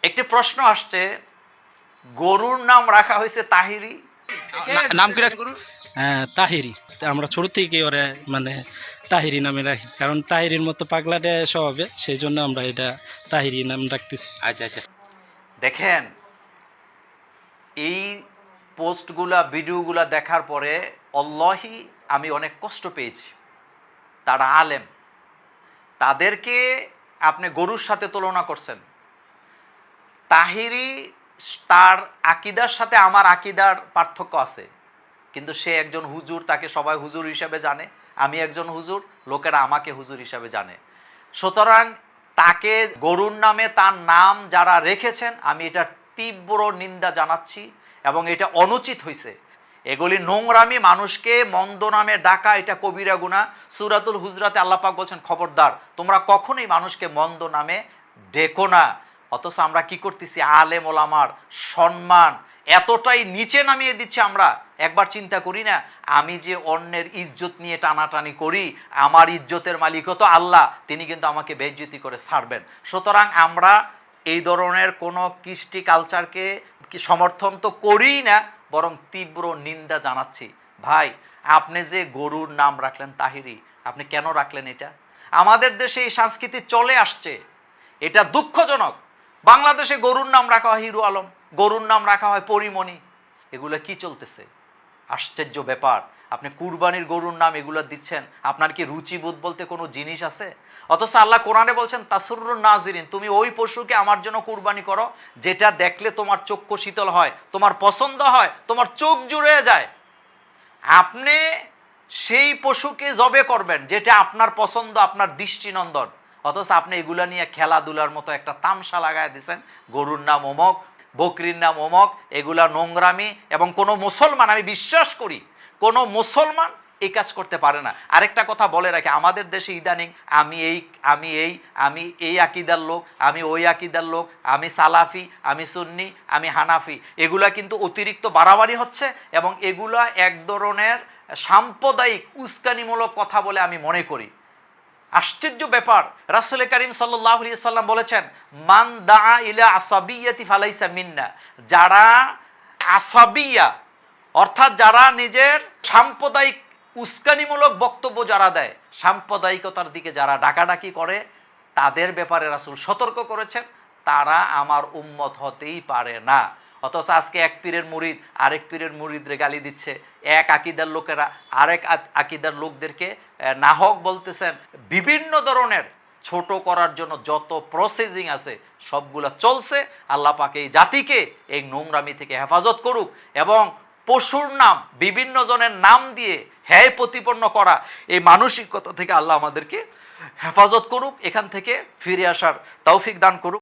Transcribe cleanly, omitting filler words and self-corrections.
একটি প্রশ্ন আসছে, গরুর নাম রাখা হয়েছে তাহিরি। নাম কি রাখছে গরুর? হ্যাঁ, তাহিরি। তা আমরা ছোট থেকে ওরা মানে তাহিরি নামে রাখি, কারণ তাহিরির মতো পাগলাটে স্বভাবে, সেই জন্য আমরা এটা তাহিরি নাম রাখতেছি। আচ্ছা আচ্ছা। দেখেন, এই পোস্টগুলা ভিডিওগুলা দেখার পরে অল্লাহি আমি অনেক কষ্ট পেয়েছি। তারা আলেম, তাদেরকে আপনি গরুর সাথে তুলনা করছেন। তাহিরি তার আকিদার সাথে আমার আকিদার পার্থক্য আছে, কিন্তু সে একজন হুজুর, তাকে সবাই হুজুর হিসাবে জানে। আমি একজন হুজুর, লোকেরা আমাকে হুজুর হিসাবে জানে। সুতরাং তাকে গরুর নামে তার নাম যারা রেখেছেন, আমি এটা তীব্র নিন্দা জানাচ্ছি এবং এটা অনুচিত হয়েছে। এগুলি নোংরামি, মানুষকে মন্দ নামে ডাকা, এটা কবিরা গুনাহ। সূরাতুল হুজরাতে আল্লাহ পাক বলছেন, খবরদার তোমরা কখনোই মানুষকে মন্দ নামে ডেকো না। অথচ আমরা কি করতেছি, আলেম ওলামার সম্মান এতটাই নিচে নামিয়ে দিচ্ছে। আমরা একবার চিন্তা করি না, আমি যে অন্যের ইজ্জত নিয়ে টানাটানি করি, আমার ইজ্জতের মালিকও তো আল্লাহ, তিনি কিন্তু আমাকে বেইজ্জতি করে ছাড়বেন। সুতরাং আমরা এই ধরনের কোনো কৃষ্টি কালচারকে সমর্থন তো করিই না, বরং তীব্র নিন্দা জানাচ্ছি। ভাই, আপনি যে গরুর নাম রাখলেন তাহিরি, আপনি কেন রাখলেন? এটা আমাদের দেশে এই সংস্কৃতি চলে আসছে, এটা দুঃখজনক। বাংলাদেশে গরুর নাম রাখা হয় হিরো আলম, গরুর নাম রাখা হয় পরিমণি। এগুলো কি চলতেছে? আশ্চর্য ব্যাপার। আপনি কুরবানির গরুর নাম এগুলো দিচ্ছেন, আপনার কি রুচিবোধ বলতে কোনো জিনিস আছে? অথচ আল্লাহ কোরআনে বলছেন, তাসুরুন নাজিরিন, তুমি ওই পশুকে আমার জন্য কুরবানি করো যেটা দেখলে তোমার চক্ষু শীতল হয়, তোমার পছন্দ হয়, তোমার চোখ জুড়ে যায়। আপনি সেই পশুকে জবে করবেন যেটা আপনার পছন্দ, আপনার দৃষ্টিনন্দন। অথচ আপনি এগুলা নিয়ে খেলাধুলার মতো একটা তামসা লাগায় দিয়েছেন। গরুর নাম অমক, বকরির নাম অমক, এগুলা নোংরামি। এবং কোনো মুসলমান, আমি বিশ্বাস করি কোনো মুসলমান এই কাজ করতে পারে না। আরেকটা কথা বলে রাখি, আমাদের দেশে ইদানিং আমি এই আকিদার লোক, আমি ওই আকিদার লোক, আমি সালাফি, আমি সুন্নি, আমি হানাফি, এগুলা কিন্তু অতিরিক্ত বাড়াবাড়ি হচ্ছে এবং এগুলা এক ধরনের সাম্প্রদায়িক উস্কানিমূলক কথা বলে আমি মনে করি। আশ্চর্য ব্যাপার, রাসূল করিম সাল্লাল্লাহু আলাইহি সাল্লাম বলেছেন, মান দাআ ইলা আসাবিয়্যাতি ফালাইসা মিন্না, যারা আসাবিয়া অর্থাৎ যারা নিজের সাম্প্রদায়িক উস্কানিমূলক বক্তব্য যারা দেয়, সাম্প্রদায়িকতার দিকে যারা ডাকাডাকি করে, তাদের ব্যাপারে রাসূল সতর্ক করেছেন, তারা আমার উম্মত হতেই পারে না। অথচ আজকে এক পীরের মুরিদ আরেক পীরের মুরিদরে গালি দিচ্ছে, এক আকিদার লোকেরা আরেক আকিদার লোকদেরকে নাহক বলতেছেন। বিভিন্ন ধরনের ছোট করার জন্য যত প্রসেসিং আছে সবগুলো চলছে। আল্লাহ পাক এই জাতিকে এই নোংরামি থেকে হেফাজত করুক এবং পশুর নাম, বিভিন্ন জনের নাম দিয়ে হ্যায় প্রতিপন্ন করা, এই মানসিকতা থেকে আল্লাহ আমাদেরকে হেফাজত করুক, এখান থেকে ফিরে আসার তৌফিক দান করুক।